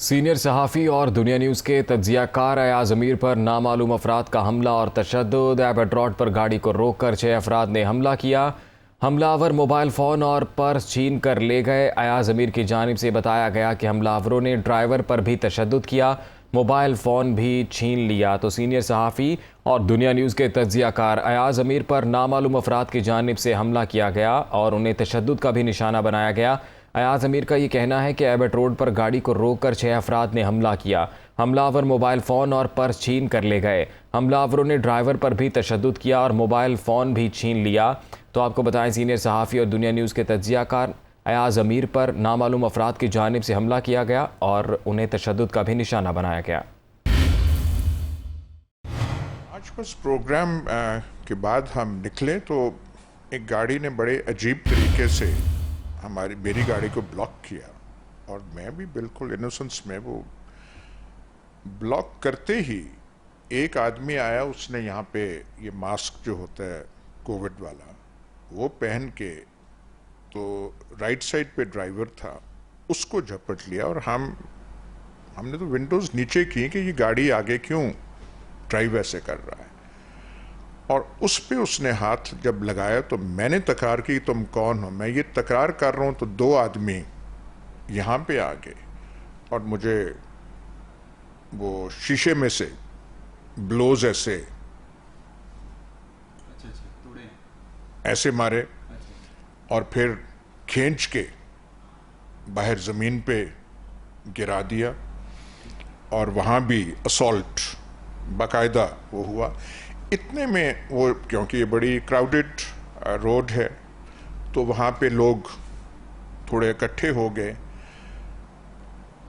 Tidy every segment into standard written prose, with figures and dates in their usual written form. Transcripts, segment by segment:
Senior صحافی اور دنیا نیوز کے تجزیہ کار ایاز امیر پر نامعلوم افراد کا حملہ اور تشدد۔ ایبٹ روڈ پر گاڑی کو روک کر 6 افراد نے حملہ کیا۔ حملہ آور موبائل فون اور پرس چھین کر لے گئے۔ ایاز امیر کی جانب سے بتایا گیا کہ حملہ آوروں نے ڈرائیور پر بھی تشدد کیا، موبائل فون بھی چھین لیا۔ تو سینئر صحافی اور دنیا نیوز کے تجزیہ کار ایاز امیر پر نامعلوم افراد کی جانب سے حملہ کیا گیا اور انہیں تشدد کا بھی نشانہ بنایا گیا۔ ایاز امیر کا یہ کہنا ہے کہ ایبٹ روڈ پر گاڑی کو روک کر 6 افراد نے حملہ کیا۔ حملہ آور موبائل فون اور پرس چھین کر لے گئے۔ حملہ آوروں نے ڈرائیور پر بھی تشدد کیا اور موبائل فون بھی چھین لیا۔ تو آپ کو بتائیں، سینئر صحافی اور دنیا نیوز کے تجزیہ کار ایاز امیر پر نامعلوم افراد کی جانب سے حملہ کیا گیا اور انہیں تشدد کا بھی نشانہ بنایا گیا۔ آج بس پروگرام کے بعد ہم نکلے تو ایک گاڑی نے بڑے عجیب طریقے سے میری گاڑی کو بلاک کیا، اور میں بھی بالکل انوسنس میں، وہ بلاک کرتے ہی ایک آدمی آیا، اس نے یہاں پہ یہ ماسک جو ہوتا ہے کووڈ والا وہ پہن کے، تو رائٹ سائڈ پہ ڈرائیور تھا، اس کو جھپٹ لیا، اور ہم نے تو ونڈوز نیچے کی کہ یہ گاڑی آگے کیوں ڈرائیو ایسے کر رہا ہے، اور اس پہ اس نے ہاتھ جب لگایا تو میں نے تکرار کی، تم کون ہو؟ میں یہ تکرار کر رہا ہوں تو 2 آدمی یہاں پہ آ گئے اور مجھے وہ شیشے میں سے بلوز ایسے مارے، اور پھر کھینچ کے باہر زمین پہ گرا دیا، اور وہاں بھی اسالٹ باقاعدہ وہ ہوا۔ اتنے میں وہ، کیونکہ یہ بڑی کراؤڈڈ روڈ ہے تو وہاں پہ لوگ تھوڑے اکٹھے ہو گئے،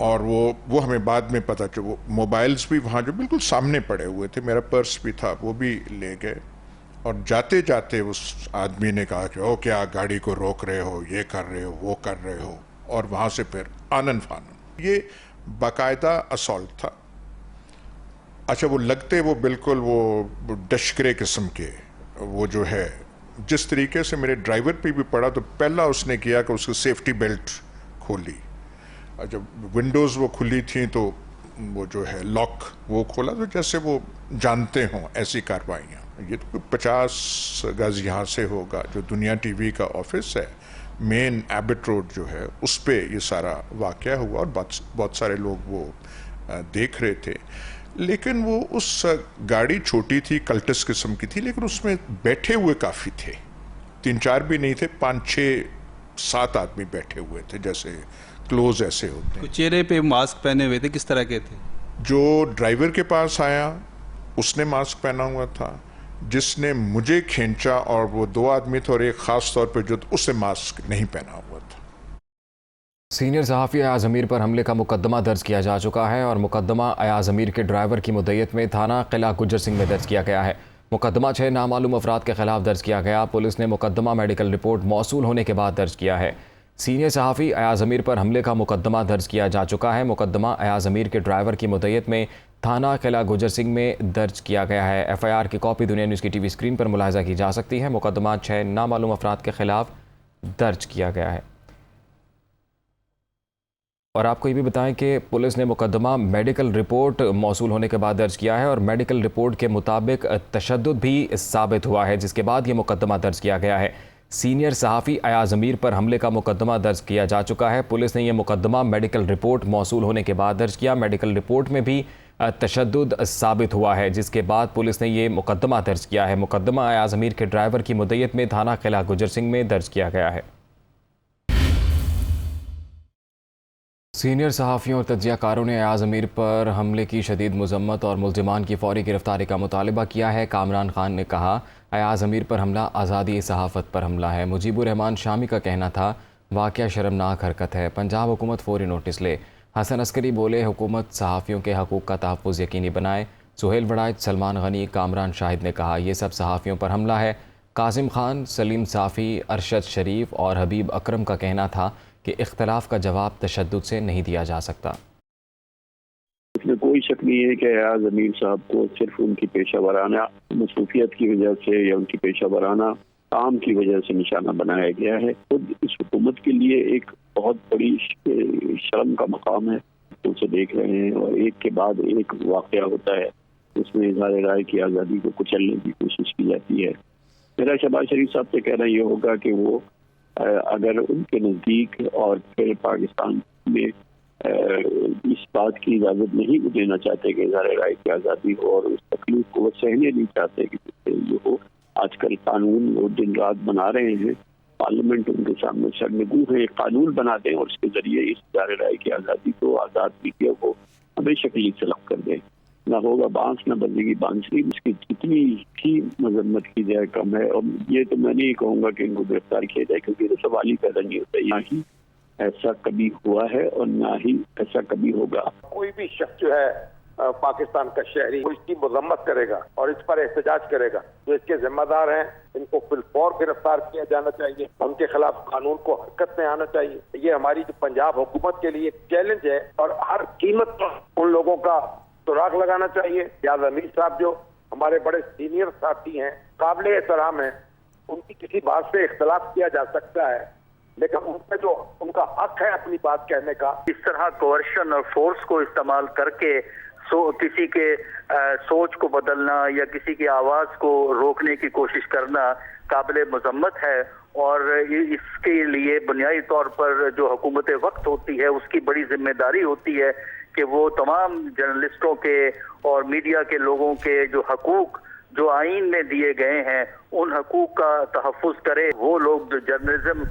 اور وہ ہمیں بعد میں پتہ چلا، وہ موبائلز بھی وہاں جو بالکل سامنے پڑے ہوئے تھے، میرا پرس بھی تھا، وہ بھی لے گئے، اور جاتے جاتے اس آدمی نے کہا کہ کیا گاڑی کو روک رہے ہو، یہ کر رہے ہو، وہ کر رہے ہو، اور وہاں سے پھر آنن فانن یہ باقاعدہ اسالٹ تھا۔ اچھا، وہ لگتے وہ بالکل وہ ڈشکرے قسم کے، وہ جو ہے جس طریقے سے میرے ڈرائیور پہ بھی پڑا، تو پہلا اس نے کیا کہ اس کی سیفٹی بیلٹ کھولی، اور جب ونڈوز وہ کھلی تھیں تو وہ جو ہے لاک وہ کھولا، تو جیسے وہ جانتے ہوں ایسی کارروائیاں۔ یہ تو 50 گز یہاں سے ہوگا، جو دنیا ٹی وی کا آفس ہے، مین ایبٹ روڈ جو ہے، اس پہ یہ سارا واقعہ ہوا، اور بہت سارے لوگ وہ دیکھ رہے تھے۔ لیکن وہ اس گاڑی چھوٹی تھی، کلٹس قسم کی تھی، لیکن اس میں بیٹھے ہوئے کافی تھے، 3-4 بھی نہیں تھے، 5-6-7 آدمی بیٹھے ہوئے تھے، جیسے کلوز ایسے ہوتے ہیں۔ چہرے پہ ماسک پہنے ہوئے تھے، کس طرح کے تھے؟ جو ڈرائیور کے پاس آیا اس نے ماسک پہنا ہوا تھا، جس نے مجھے کھینچا اور وہ 2 آدمی تھے، اور ایک خاص طور پہ جو اس نے ماسک نہیں پہنا ہوا تھا۔ سینئر صحافی ایاز امیر پر حملے کا مقدمہ درج کیا جا چکا ہے، اور مقدمہ ایاز امیر کے ڈرائیور کی مدعیت میں تھانہ قلعہ گجر سنگھ میں درج کیا گیا ہے۔ مقدمہ 6 نامعلوم افراد کے خلاف درج کیا گیا۔ پولیس نے مقدمہ میڈیکل رپورٹ موصول ہونے کے بعد درج کیا ہے۔ سینئر صحافی ایاز امیر پر حملے کا مقدمہ درج کیا جا چکا ہے۔ مقدمہ ایاز امیر کے ڈرائیور کی مدعیت میں تھانہ قلعہ گجر سنگھ میں درج کیا گیا ہے۔ FIR کی کاپی دنیا نیوز کی ٹی وی اسکرین پر ملاحظہ کی جا سکتی ہے۔ مقدمہ 6 نامعلوم افراد کے خلاف درج کیا گیا ہے۔ اور آپ کو یہ بھی بتائیں کہ پولیس نے مقدمہ میڈیکل رپورٹ موصول ہونے کے بعد درج کیا ہے، اور میڈیکل رپورٹ کے مطابق تشدد بھی ثابت ہوا ہے، جس کے بعد یہ مقدمہ درج کیا گیا ہے۔ سینئر صحافی ایاز امیر پر حملے کا مقدمہ درج کیا جا چکا ہے۔ پولیس نے یہ مقدمہ میڈیکل رپورٹ موصول ہونے کے بعد درج کیا۔ میڈیکل رپورٹ میں بھی تشدد ثابت ہوا ہے، جس کے بعد پولیس نے یہ مقدمہ درج کیا ہے۔ مقدمہ ایاز امیر کے ڈرائیور کی مدعیت میں تھانہ قلعہ گجر سنگھ میں درج کیا گیا ہے۔ سینئر صحافیوں اور تجزیہ کاروں نے ایاز امیر پر حملے کی شدید مذمت اور ملزمان کی فوری گرفتاری کا مطالبہ کیا ہے۔ کامران خان نے کہا، ایاز امیر پر حملہ آزادی صحافت پر حملہ ہے۔ مجیب الرحمان شامی کا کہنا تھا، واقعہ شرمناک حرکت ہے، پنجاب حکومت فوری نوٹس لے۔ حسن عسکری بولے، حکومت صحافیوں کے حقوق کا تحفظ یقینی بنائے۔ سہیل وڑائچ، سلمان غنی، کامران شاہد نے کہا، یہ سب صحافیوں پر حملہ ہے۔ قاسم خان، سلیم صافی، ارشد شریف اور حبیب اکرم کا کہنا تھا کہ اختلاف کا جواب تشدد سے نہیں دیا جا سکتا۔ اس میں کوئی شک نہیں ہے کہ ایاز امیر صاحب کو صرف ان کی پیشہ ورانہ مصروفیت کی وجہ سے یا ان کی پیشہ ورانہ کام کی وجہ سے نشانہ بنایا گیا ہے۔ خود اس حکومت کے لیے ایک بہت بڑی شرم کا مقام ہے دقیقوں سے دیکھ رہے ہیں اور ایک کے بعد ایک واقعہ ہوتا ہے، اس میں اظہار رائے کی آزادی کو کچلنے کی کوشش کی جاتی ہے۔ میرا شہباز شریف صاحب سے کہنا یہ ہوگا کہ وہ اگر ان کے نزدیک اور پھر پاکستان میں اس بات کی اجازت نہیں دینا چاہتے کہ اظہار رائے کی آزادی ہو اور اس تکلیف کو وہ سہنے نہیں چاہتے کہ جو ہو، آج کل قانون وہ دن رات بنا رہے ہیں، پارلیمنٹ ان کے سامنے سرنگو ہے، ایک قانون بنا دیں اور اس کے ذریعے اس اظہار رائے کی آزادی کو، آزاد میڈیا کو ہمیشہ کے لیے سلب کر دیں۔ نہ ہوگا بانس نہ بجے گی بانسری، اس کی جتنی بھی مذمت کی جائے کم ہے۔ اور یہ تو میں نہیں کہوں گا کہ ان کو گرفتار کیا جائے، کیونکہ یہ تو سوال ہی پیدا نہیں ہوتا، نہ ہی ایسا کبھی ہوا ہے اور نہ ہی ایسا کبھی ہوگا۔ کوئی بھی شخص جو ہے پاکستان کا شہری وہ اس کی مذمت کرے گا اور اس پر احتجاج کرے گا، جو اس کے ذمہ دار ہیں ان کو بالفور گرفتار کیا جانا چاہیے، ان کے خلاف قانون کو حرکت میں آنا چاہیے۔ یہ ہماری جو پنجاب حکومت کے لیے ایک چیلنج ہے اور ہر قیمت پر ان لوگوں کا سراغ لگانا چاہیے۔ یاد امیر صاحب جو ہمارے بڑے سینئر ساتھی ہیں، قابل احترام ہیں، ان کی کسی بات سے اختلاف کیا جا سکتا ہے، لیکن ان پہ جو ان کا حق ہے اپنی بات کہنے کا، اس طرح کوئرشن اور فورس کو استعمال کر کے کسی کے سوچ کو بدلنا یا کسی کی آواز کو روکنے کی کوشش کرنا قابل مذمت ہے، اور اس کے لیے بنیادی طور پر جو حکومت وقت ہوتی ہے اس کی بڑی ذمہ داری ہوتی ہے کہ وہ تمام جرنلسٹوں کے اور میڈیا کے لوگوں کے جو حقوق جو آئین میں دیے گئے ہیں ان حقوق کا تحفظ کرے۔ وہ لوگ جو جرنلزم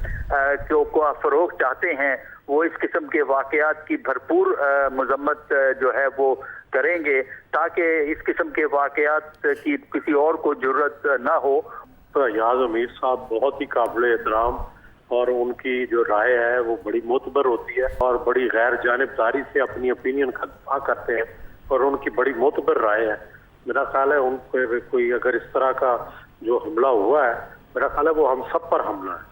کو فروغ چاہتے ہیں وہ اس قسم کے واقعات کی بھرپور مذمت جو ہے وہ کریں گے، تاکہ اس قسم کے واقعات کی کسی اور کو جرت نہ ہو۔ تو یاز امیر صاحب بہت ہی قابل احترام اور ان کی جو رائے ہے وہ بڑی معتبر ہوتی ہے اور بڑی غیر جانبداری سے اپنی اوپینین کا دفاع کرتے ہیں اور ان کی بڑی معتبر رائے ہے۔ میرا خیال ہے ان پہ کوئی اگر اس طرح کا جو حملہ ہوا ہے، میرا خیال ہے وہ ہم سب پر حملہ ہے،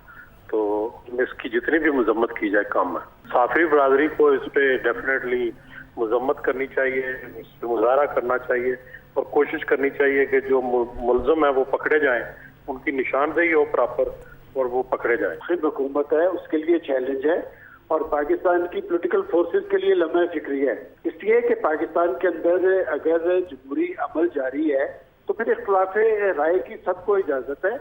تو اس کی جتنی بھی مذمت کی جائے کم ہے۔ صحافی برادری کو اس پہ ڈیفینیٹلی مذمت کرنی چاہیے، اس پہ مظاہرہ کرنا چاہیے اور کوشش کرنی چاہیے کہ جو ملزم ہے وہ پکڑے جائیں، ان کی نشاندہی ہو پراپر اور وہ پکڑے جائیں۔ خود حکومت ہے، اس کے لیے چیلنج ہے اور پاکستان کی پولیٹیکل فورسز کے لیے لمحہ فکری ہے، اس لیے کہ پاکستان کے اندر اگر جمہوری عمل جاری ہے تو پھر اختلاف رائے کی سب کو اجازت ہے،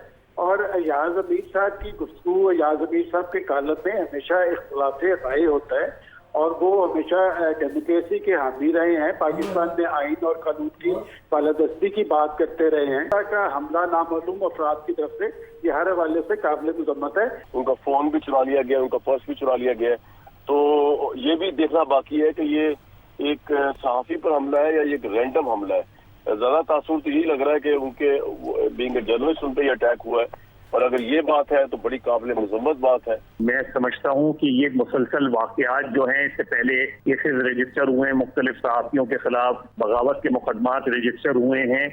اور یاز امیر صاحب کی گفتگو، یاز امیر صاحب کے کالم میں ہمیشہ اختلاف رائے ہوتا ہے اور وہ ہمیشہ ڈیموکریسی کے حامی رہے ہیں، پاکستان میں آئین اور قانون کی بالادستی کی بات کرتے رہے ہیں۔ کا حملہ نامعلوم افراد کی طرف سے یہ ہر حوالے سے قابل مذمت ہے۔ ان کا فون بھی چرا لیا گیا، ان کا پرس بھی چرا لیا گیا، تو یہ بھی دیکھنا باقی ہے کہ یہ ایک صحافی پر حملہ ہے یا یہ ایک رینڈم حملہ ہے۔ زیادہ تاثر تو یہی لگ رہا ہے کہ ان کے بینگ اے جرنلسٹ ان پہ یہ اٹیک ہوا ہے، اور اگر یہ بات ہے تو بڑی قابل مذمت بات ہے۔ میں سمجھتا ہوں کہ یہ مسلسل واقعات جو ہیں، اس سے پہلے کیسز رجسٹر ہوئے ہیں، مختلف صحافیوں کے خلاف بغاوت کے مقدمات رجسٹر ہوئے ہیں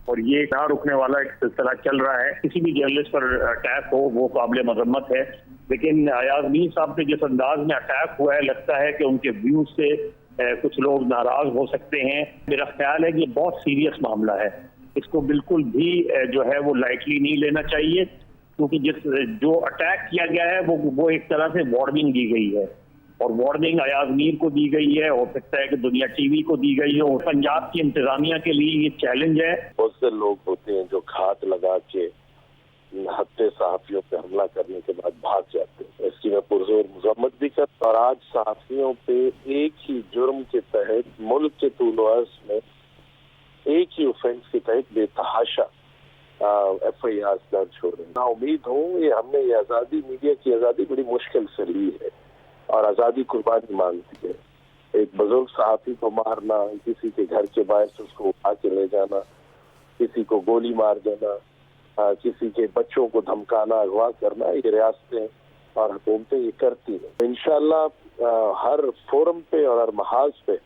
اور یہ نہ رکنے والا ایک سلسلہ چل رہا ہے۔ کسی بھی جرنلسٹ پر اٹیک ہو وہ قابل مذمت ہے، لیکن ایاز امیر صاحب پہ جس انداز میں اٹیک ہوا ہے، لگتا ہے کہ ان کے ویوز سے کچھ لوگ ناراض ہو سکتے ہیں۔ میرا خیال ہے کہ یہ بہت سیریس معاملہ ہے، اس کو بالکل بھی جو ہے وہ لائٹلی نہیں لینا چاہیے، کیونکہ جو اٹیک کیا گیا ہے وہ ایک طرح سے وارننگ دی گئی ہے، اور وارننگ ایاز میر کو دی گئی ہے، ہو سکتا ہے کہ دنیا ٹی وی کو دی گئی ہے، اور پنجاب کی انتظامیہ کے لیے یہ چیلنج ہے۔ بہت سے لوگ ہوتے ہیں جو گھات لگا کے ہفتے صحافیوں پہ حملہ کرنے کے بعد بھاگ جاتے ہیں، اس کی میں پرزور مذمت بھی کرتا ہوں۔ اور آج صحافیوں پہ ایک ہی جرم کے تحت ملک کے طول و عرض میں ایک ہی اوفینس کے تحت بے تحاشا ایف آئی آر درج ہو رہے ہیں۔ نا امید ہوں یہ ہم نے یہ آزادی، میڈیا کی آزادی بڑی مشکل سے لی ہے اور آزادی قربانی مانگتی ہے۔ ایک بزرگ صحافی کو مارنا، کسی کے گھر کے باہر سے اس کو اٹھا کے لے جانا، کسی کو گولی مار دینا، کسی کے بچوں کو دھمکانا، اغوا کرنا، یہ ریاستیں اور حکومتیں یہ کرتی ہیں۔ انشاءاللہ ہر فورم پہ اور ہر محاذ پہ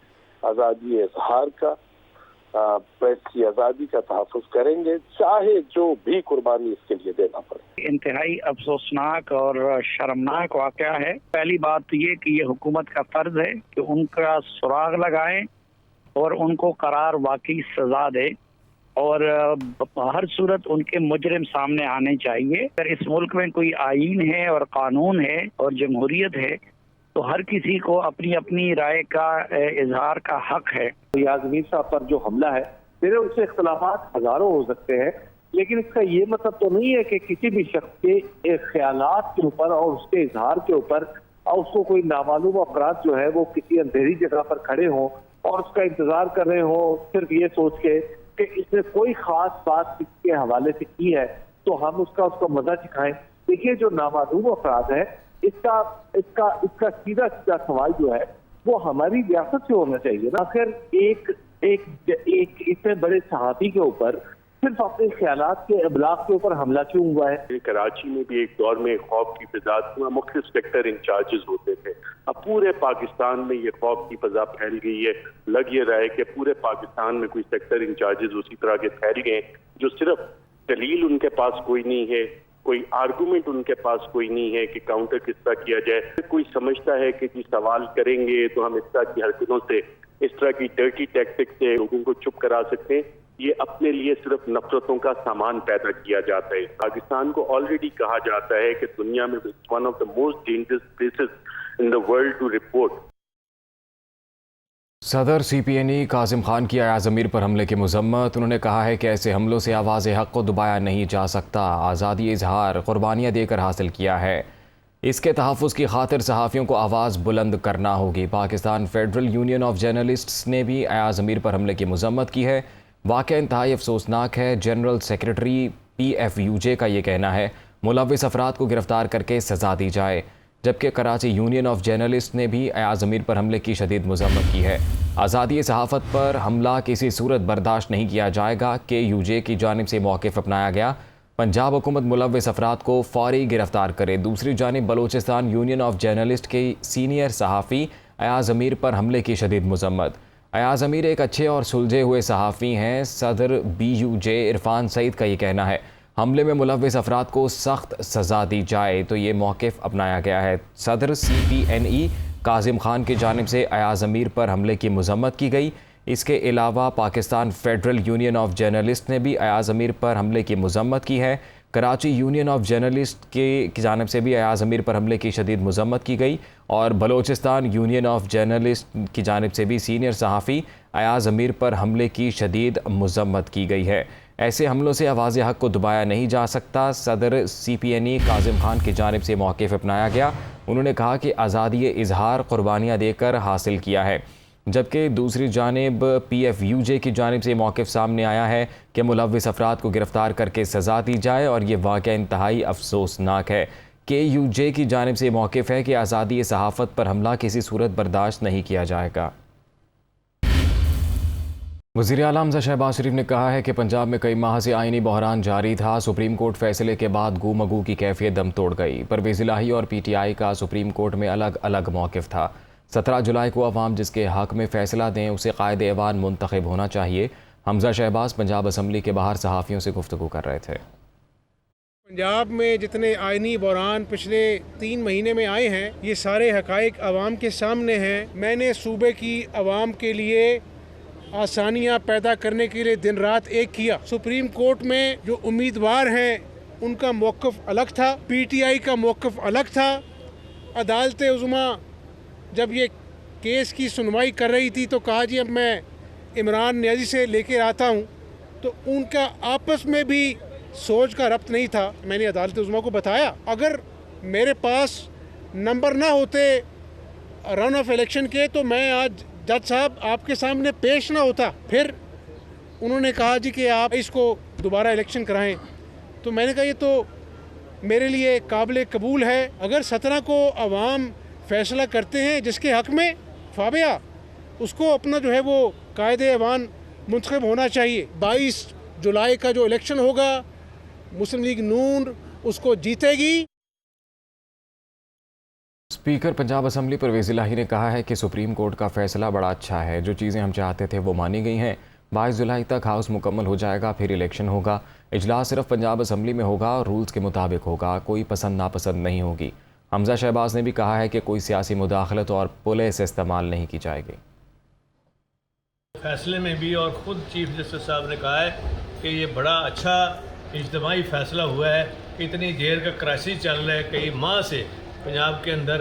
آزادی اظہار کا، پریس کی آزادی کا تحفظ کریں گے، چاہے جو بھی قربانی اس کے لیے دینا پڑے۔ انتہائی افسوسناک اور شرمناک واقعہ ہے۔ پہلی بات تو یہ کہ یہ حکومت کا فرض ہے کہ ان کا سراغ لگائیں اور ان کو قرار واقعی سزا دے، اور ہر صورت ان کے مجرم سامنے آنے چاہیے۔ اگر اس ملک میں کوئی آئین ہے اور قانون ہے اور جمہوریت ہے تو ہر کسی کو اپنی اپنی رائے کا اظہار کا حق ہے. ریاض امیر صاحب پر جو حملہ ہے، میرے ان سے اختلافات ہزاروں ہو سکتے ہیں، لیکن اس کا یہ مطلب تو نہیں ہے کہ کسی بھی شخص کے خیالات کے اوپر اور اس کے اظہار کے اوپر اور اس کو کوئی نامعلوم افراد جو ہے وہ کسی اندھیری جگہ پر کھڑے ہوں اور اس کا انتظار کر رہے ہوں صرف یہ سوچ کے کہ اس نے کوئی خاص بات اس کے حوالے سے کی ہے تو ہم اس کا مزہ چکھائیں. دیکھیے جو نامعلوم افراد ہے اس کا سیدھا سوال جو ہے وہ ہماری ریاست سے ہونا چاہیے. آخر ایک اتنے بڑے صحافی کے اوپر صرف اپنے خیالات کے ابلاغ کے اوپر حملہ کیوں ہوا ہے؟ کراچی میں بھی ایک دور میں خوف کی فضا مختلف سیکٹر انچارجز ہوتے تھے. اب پورے پاکستان میں یہ خوف کی فضا پھیل گئی ہے. لگ یہ رہا ہے کہ پورے پاکستان میں کوئی سیکٹر انچارجز اسی طرح کے پھیل گئے جو صرف دلیل ان کے پاس کوئی نہیں ہے، کوئی آرگومنٹ ان کے پاس کوئی نہیں ہے کہ کاؤنٹر کس طرح کیا جائے. کوئی سمجھتا ہے کہ جی سوال کریں گے تو ہم اس طرح کی حرکتوں سے، اس طرح کی ڈرٹی ٹیکٹک سے لوگوں کو چپ کرا سکتے ہیں. یہ اپنے لیے صرف نفرتوں کا سامان پیدا کیا جاتا ہے. پاکستان کو آلریڈی کہا جاتا ہے کہ دنیا میں one of the most dangerous places in the world to report. صدر C P N E Kazim Khan کی ایاز امیر پر حملے کی مذمت. انہوں نے کہا ہے کہ ایسے حملوں سے آواز حق کو دبایا نہیں جا سکتا. آزادی اظہار قربانیاں دے کر حاصل کیا ہے، اس کے تحفظ کی خاطر صحافیوں کو آواز بلند کرنا ہوگی. Pakistan federal union of journalists نے بھی ایاز امیر پر حملے کی مذمت کی ہے. واقعہ انتہائی افسوسناک ہے. جنرل سیکرٹری PFUJ کا یہ کہنا ہے ملوث افراد کو گرفتار کر کے سزا دی جائے، جبکہ کراچی یونین آف جرنلسٹ نے بھی ایاز امیر پر حملے کی شدید مذمت کی ہے. آزادی صحافت پر حملہ کسی صورت برداشت نہیں کیا جائے گا. KUJ کی جانب سے موقف اپنایا گیا. پنجاب حکومت ملوث افراد کو فوری گرفتار کرے. دوسری جانب بلوچستان یونین آف جرنلسٹ کے سینئر صحافی ایاز امیر پر حملے کی شدید مذمت. ایاز امیر ایک اچھے اور سلجھے ہوئے صحافی ہیں. صدر BUJ عرفان سعید کا یہ کہنا ہے حملے میں ملوث افراد کو سخت سزا دی جائے تو یہ موقف اپنایا گیا ہے. صدر CPNE کاظم خان کی جانب سے ایاز امیر پر حملے کی مذمت کی گئی. اس کے علاوہ Pakistan federal union of journalist نے بھی ایاز امیر پر حملے کی مذمت کی ہے. کراچی یونین آف جرنلسٹ کی جانب سے بھی ایاز امیر پر حملے کی شدید مذمت کی گئی اور بلوچستان یونین آف جرنلسٹ کی جانب سے بھی سینئر صحافی ایاز امیر پر حملے کی شدید مذمت کی گئی ہے. ایسے حملوں سے آواز حق کو دبایا نہیں جا سکتا. صدر CPNE کاظم خان کی جانب سے موقف اپنایا گیا. انہوں نے کہا کہ آزادی اظہار قربانیاں دے کر حاصل کیا ہے، جبکہ دوسری جانب PFUJ کی جانب سے موقف سامنے آیا ہے کہ ملوث افراد کو گرفتار کر کے سزا دی جائے اور یہ واقعہ انتہائی افسوسناک ہے. KUJ کی جانب سے موقف ہے کہ آزادی صحافت پر حملہ کسی صورت برداشت نہیں کیا جائے گا. وزیر اعلیٰ حمزہ شہباز شریف نے کہا ہے کہ پنجاب میں کئی ماہ سے آئینی بحران جاری تھا. سپریم کورٹ فیصلے کے بعد گو مگو کی کیفیت دم توڑ گئی. پرویز الہی اور PTI کا سپریم کورٹ میں الگ الگ موقف تھا. 17 جولائی کو عوام جس کے حق میں فیصلہ دیں اسے قائد ایوان منتخب ہونا چاہیے. حمزہ شہباز پنجاب اسمبلی کے باہر صحافیوں سے گفتگو کر رہے تھے. پنجاب میں جتنے آئینی بحران پچھلے 3 مہینے میں آئے ہیں یہ سارے حقائق عوام کے سامنے ہیں. میں نے صوبے کی عوام کے لیے آسانیاں پیدا کرنے کے لیے دن رات ایک کیا. سپریم کورٹ میں جو امیدوار ہیں ان کا موقف الگ تھا، PTI کا موقف الگ تھا. عدالت عظمیٰ جب یہ کیس کی سنوائی کر رہی تھی تو کہا جی اب میں عمران نیازی سے لے کے آتا ہوں، تو ان کا آپس میں بھی سوچ کا ربط نہیں تھا. میں نے عدالت عظمیٰ کو بتایا اگر میرے پاس نمبر نہ ہوتے رن آف الیکشن کے تو میں آج جج صاحب آپ کے سامنے پیش نہ ہوتا. پھر انہوں نے کہا جی کہ آپ اس کو دوبارہ الیکشن کرائیں. تو میں نے کہا یہ تو میرے لیے قابل قبول ہے. اگر 17 کو عوام فیصلہ کرتے ہیں جس کے حق میں فابیہ اس کو اپنا جو ہے وہ قائد ایوان منتخب ہونا چاہیے. 22 جولائی کا جو الیکشن ہوگا مسلم لیگ نون اس کو جیتے گی. اسپیکر پنجاب اسمبلی پرویز الہی نے کہا ہے کہ سپریم کورٹ کا فیصلہ بڑا اچھا ہے. جو چیزیں ہم چاہتے تھے وہ مانی گئی ہیں. 22 جولائی تک ہاؤس مکمل ہو جائے گا، پھر الیکشن ہوگا. اجلاس صرف پنجاب اسمبلی میں ہوگا اور رولز کے مطابق ہوگا، کوئی پسند ناپسند نہیں ہوگی. حمزہ شہباز نے بھی کہا ہے کہ کوئی سیاسی مداخلت اور پولیس استعمال نہیں کی جائے گی. فیصلے میں بھی اور خود چیف جسٹس صاحب نے کہا ہے کہ یہ بڑا اچھا اجتماعی فیصلہ ہوا ہے. اتنی دیر کا کرائسس چل رہا ہے، کئی ماہ سے پنجاب کے اندر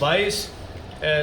22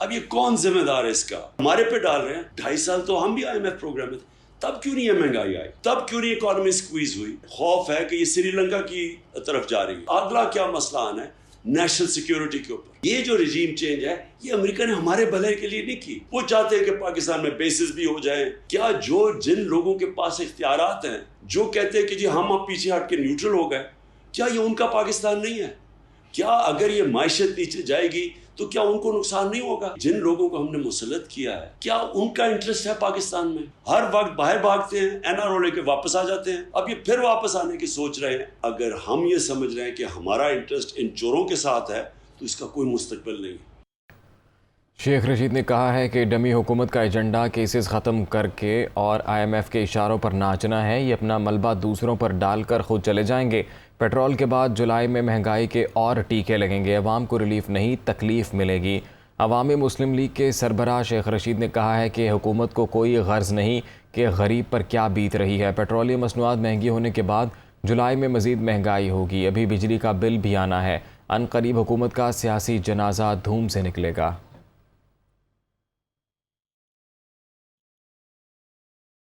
اب یہ کون ذمہ دار ہے اس کا؟ ہمارے پہ ڈال رہے ہیں. 2.5 سال تو ہم بھی IMF پروگرام میں تھے. تب کیوں نہیں یہ مہنگائی آئی؟ تب کیوں نہیں اکانومی سکویز ہوئی؟ خوف ہے کہ یہ سری لنکا کی طرف جا رہی ہے. اگلا کیا مسئلہ آنا ہے؟ نیشنل سیکیورٹی کے اوپر. یہ جو رجیم چینج ہے یہ امریکہ نے ہمارے بھلے کے لیے نہیں کی. وہ چاہتے ہیں کہ پاکستان میں بیسز بھی ہو جائیں. کیا جن لوگوں کے پاس اختیارات ہیں جو کہتے ہیں کہ جی ہم اب پیچھے ہٹ کے نیوٹرل ہو گئے، کیا یہ ان کا پاکستان نہیں ہے؟ کیا اگر یہ معیشت نیچے جائے گی تو کیا ان کو نقصان نہیں ہوگا؟ جن لوگوں کو ہم نے مسلط کیا ہے کیا ان کا انٹرسٹ ہے پاکستان میں؟ ہر وقت باہر بھاگتے ہیں، NRO لے کے واپس آ جاتے ہیں. اب یہ پھر واپس آنے کی سوچ رہے ہیں. اگر ہم یہ سمجھ رہے ہیں کہ ہمارا انٹرسٹ ان چوروں کے ساتھ ہے تو اس کا کوئی مستقبل نہیں. شیخ رشید نے کہا ہے کہ ڈمی حکومت کا ایجنڈا کیسز ختم کر کے اور IMF کے اشاروں پر ناچنا ہے. یہ اپنا ملبہ دوسروں پر ڈال کر خود چلے جائیں گے. پیٹرول کے بعد جولائی میں مہنگائی کے اور ٹیکے لگیں گے. عوام کو ریلیف نہیں تکلیف ملے گی. عوامی مسلم لیگ کے سربراہ شیخ رشید نے کہا ہے کہ حکومت کو کوئی غرض نہیں کہ غریب پر کیا بیت رہی ہے. پیٹرولیم مصنوعات مہنگی ہونے کے بعد جولائی میں مزید مہنگائی ہوگی. ابھی بجلی کا بل بھی آنا ہے. ان قریب حکومت کا سیاسی جنازہ دھوم سے نکلے گا.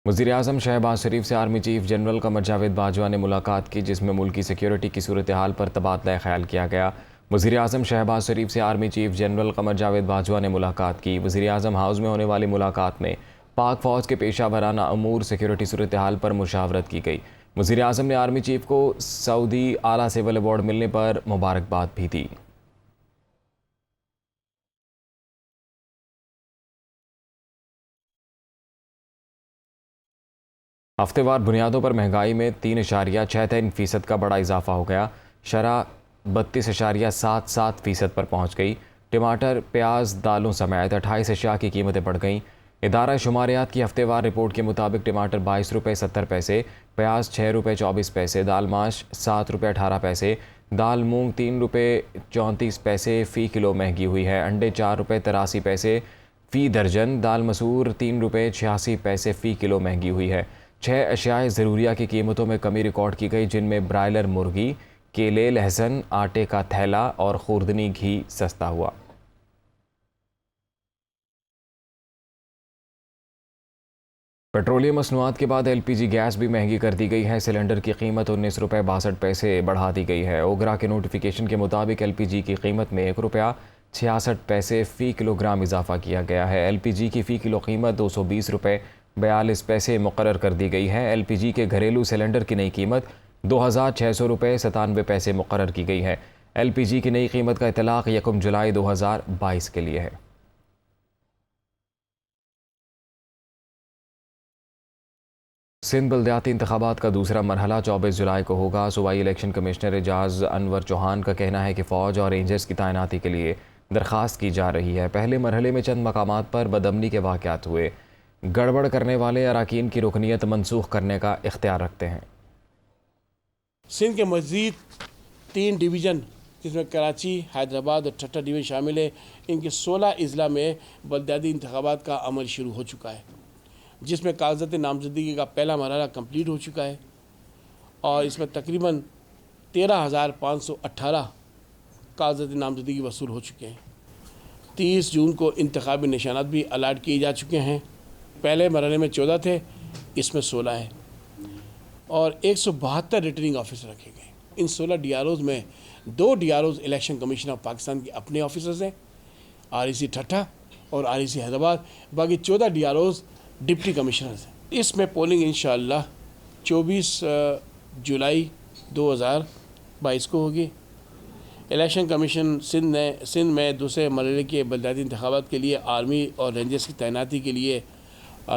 وزیراعظم شہباز شریف سے army chief general Qamar Javed Bajwa نے ملاقات کی، جس میں ملکی سیکیورٹی کی صورتحال پر تبادلہ خیال کیا گیا. وزیراعظم شہباز شریف سے army chief general Qamar Javed Bajwa نے ملاقات کی. وزیراعظم ہاؤس میں ہونے والی ملاقات میں پاک فوج کے پیشہ ورانہ امور، سیکیورٹی صورتحال پر مشاورت کی گئی. وزیراعظم نے آرمی چیف کو سعودی اعلیٰ سول ایوارڈ ملنے پر مبارکباد بھی دی. ہفتے وار بنیادوں پر مہنگائی میں 3.63% کا بڑا اضافہ ہو گیا. شرح 32.77% پر پہنچ گئی. ٹماٹر، پیاز، دالوں سمیت 28 اشیاء کی قیمتیں بڑھ گئیں. ادارہ شماریات کی ہفتے وار رپورٹ کے مطابق ٹماٹر 22 روپے 70 پیسے، پیاز 6 روپے 24 پیسے، دال ماش 7 روپے 18 پیسے، دال مونگ 3 روپے 34 پیسے فی کلو مہنگی ہوئی ہے. انڈے 4 روپے 83 پیسے فی درجن، دال مسور 3 روپے 86 پیسے فی کلو مہنگی ہوئی ہے. 6 اشیاء ضروریہ کی قیمتوں میں کمی ریکارڈ کی گئی، جن میں برائلر مرغی، کیلے، لہسن، آٹے کا تھیلا اور خوردنی گھی سستا ہوا. پیٹرولیم مصنوعات کے بعد LPG گیس بھی مہنگی کر دی گئی ہے. سلنڈر کی قیمت 19 روپے 62 پیسے بڑھا دی گئی ہے. اوگرا کے نوٹیفیکیشن کے مطابق LPG کی قیمت میں 1 روپیہ 66 پیسے فی کلو گرام اضافہ کیا گیا ہے. LPG کی فی کلو قیمت 220 روپے 42 پیسے مقرر کر دی گئی ہے. LPG کے گھریلو سلنڈر کی نئی قیمت 2600 روپے 97 پیسے مقرر کی گئی ہے. LPG کی نئی قیمت کا اطلاق 1 جولائی 2022 کے لیے ہے. سندھ بلدیاتی انتخابات کا دوسرا مرحلہ 24 جولائی کو ہوگا. صوبائی الیکشن کمشنر اعجاز انور چوہان کا کہنا ہے کہ فوج اور رینجرز کی تعیناتی کے لیے درخواست کی جا رہی ہے. پہلے مرحلے میں چند مقامات پر بدامنی کے واقعات ہوئے. گڑبڑ کرنے والے اراکین کی رکنیت منسوخ کرنے کا اختیار رکھتے ہیں. سندھ کے مزید 3 ڈویژن جس میں کراچی، حیدرآباد اور ٹھٹہ ڈویژن شامل ہے، ان کے 16 اضلاع میں بلدیاتی انتخابات کا عمل شروع ہو چکا ہے، جس میں کاغذات نامزدگی کا پہلا مرحلہ کمپلیٹ ہو چکا ہے اور اس میں تقریباً 13,518 کاغذات نامزدگی وصول ہو چکے ہیں. 30 جون کو انتخابی نشانات بھی الاٹ کیے جا چکے ہیں. پہلے مرحلے میں 14 تھے، اس میں 16 ہیں اور 172 ریٹرننگ آفیسر رکھے گئے. ان 16 DROز میں 2 DROز الیکشن کمیشن آف پاکستان کے اپنے آفیسرز ہیں، REC ٹھٹہ اور REC حیدرآباد. باقی 14 DROز ڈپٹی کمشنرز ہیں. اس میں پولنگ انشاءاللہ 24 جولائی 2022 کو ہوگی. الیکشن کمیشن سندھ میں دوسرے مرحلے کے بلدیاتی انتخابات کے لیے آرمی اور رینجرز کی تعیناتی کے لیے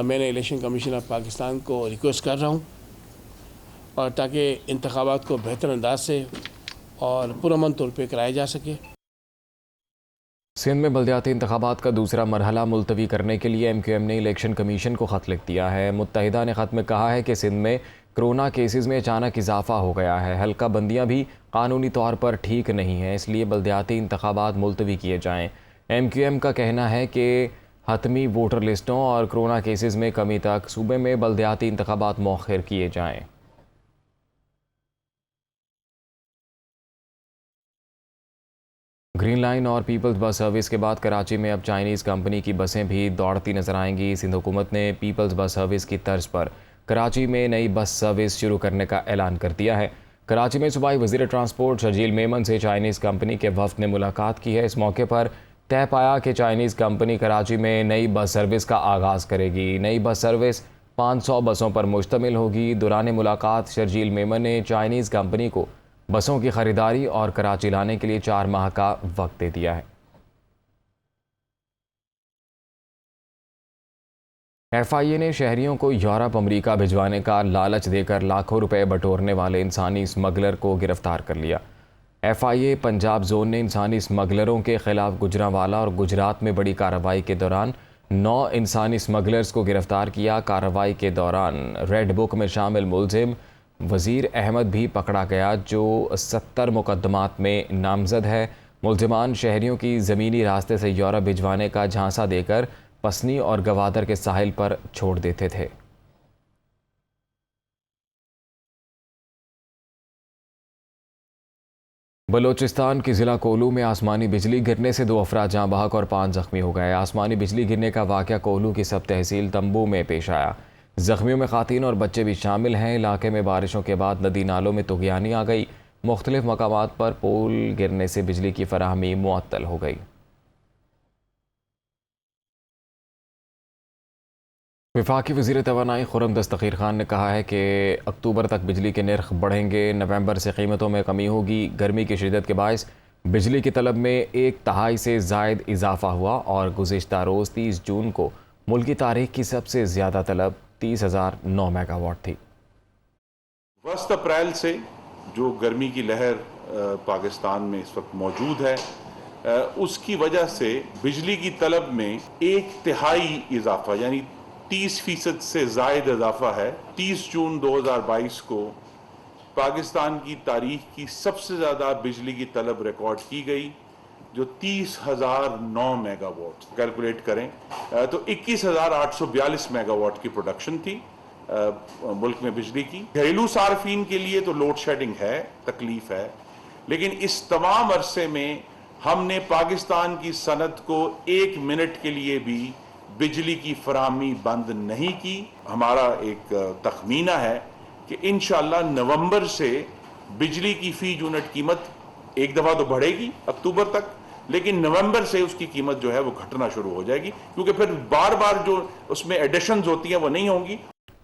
میں نے الیکشن کمیشن آف پاکستان کو ریکویسٹ کر رہا ہوں اور تاکہ انتخابات کو بہتر انداز سے اور پرامن طور پہ کرایا جا سکے. سندھ میں بلدیاتی انتخابات کا دوسرا مرحلہ ملتوی کرنے کے لیے MQM نے الیکشن کمیشن کو خط لکھ دیا ہے. متحدہ نے خط میں کہا ہے کہ سندھ میں کرونا کیسز میں اچانک اضافہ ہو گیا ہے. حلقہ بندیاں بھی قانونی طور پر ٹھیک نہیں ہیں، اس لیے بلدیاتی انتخابات ملتوی کیے جائیں. MQM کا کہنا ہے کہ حتمی ووٹر لسٹوں اور کرونا کیسز میں کمی تک صوبے میں بلدیاتی انتخابات مؤخر کیے جائیں. گرین لائن اور پیپلز بس سروس کے بعد کراچی میں اب چائنیز کمپنی کی بسیں بھی دوڑتی نظر آئیں گی۔ سندھ حکومت نے پیپلز بس سروس کی طرز پر کراچی میں نئی بس سروس شروع کرنے کا اعلان کر دیا ہے۔ کراچی میں صوبائی وزیر ٹرانسپورٹ شرجیل میمن سے چائنیز کمپنی کے وفد نے ملاقات کی ہے۔ اس موقع پر طے پایا کہ چائنیز کمپنی کراچی میں نئی بس سروس کا آغاز کرے گی۔ نئی بس سروس 500 بسوں پر مشتمل ہوگی۔ دوران ملاقات شرجیل میمن نے چائنیز کمپنی کو بسوں کی خریداری اور کراچی لانے کے لیے 4 ماہ کا وقت دے دیا ہے۔ ایف آئی اے نے شہریوں کو یورپ امریکہ بھجوانے کا لالچ دے کر لاکھوں روپے بٹورنے والے انسانی اسمگلر کو گرفتار کر لیا۔ ایف آئی اے پنجاب زون نے انسانی اسمگلروں کے خلاف گجرانوالہ اور گجرات میں بڑی کارروائی کے دوران 9 انسانی اسمگلرز کو گرفتار کیا۔ کارروائی کے دوران ریڈ بک میں شامل ملزم وزیر احمد بھی پکڑا گیا، جو 70 مقدمات میں نامزد ہے۔ ملزمان شہریوں کی زمینی راستے سے یورپ بھجوانے کا جھانسا دے کر پسنی اور گوادر کے ساحل پر چھوڑ دیتے تھے۔ بلوچستان کی ضلع کولو میں آسمانی بجلی گرنے سے 2 افراد جاں بحق اور 5 زخمی ہو گئے۔ آسمانی بجلی گرنے کا واقعہ کولو کی سب تحصیل تمبو میں پیش آیا۔ زخمیوں میں خواتین اور بچے بھی شامل ہیں۔ علاقے میں بارشوں کے بعد ندی نالوں میں طغیانی آ گئی۔ مختلف مقامات پر پول گرنے سے بجلی کی فراہمی معطل ہو گئی۔ وفاقی وزیر توانائی خرم دستگیر خان نے کہا ہے کہ اکتوبر تک بجلی کے نرخ بڑھیں گے۔ نومبر سے قیمتوں میں کمی ہوگی۔ گرمی کی شدت کے باعث بجلی کی طلب میں 1/3 سے زائد اضافہ ہوا اور گزشتہ روز 30 جون کو ملکی تاریخ کی سب سے زیادہ طلب 30,009 میگا واٹ تھی۔ وسط اپریل سے جو گرمی کی لہر پاکستان میں اس وقت موجود ہے، اس کی وجہ سے بجلی کی طلب میں 1/3 اضافہ یعنی 30% سے زائد اضافہ ہے۔ 30 جون 2022 کو پاکستان کی تاریخ کی سب سے زیادہ بجلی کی طلب ریکارڈ کی گئی، جو 30,009 میگا واٹ کیلکولیٹ کریں تو 21,842 میگا واٹ کی پروڈکشن تھی ملک میں بجلی کی۔ گھریلو صارفین کے لیے تو لوڈ شیڈنگ ہے، تکلیف ہے، لیکن اس تمام عرصے میں ہم نے پاکستان کی صنعت کو 1 منٹ کے لیے بھی بجلی کی فراہمی بند نہیں کی۔ ہمارا ایک تخمینہ ہے کہ انشاءاللہ نومبر سے بجلی کی فی یونٹ قیمت ایک دفعہ تو بڑھے گی اکتوبر تک، لیکن نومبر سے اس کی قیمت جو ہے وہ گھٹنا شروع ہو جائے گی، کیونکہ پھر بار بار جو اس میں ایڈیشنز ہوتی ہیں وہ نہیں ہوں گی۔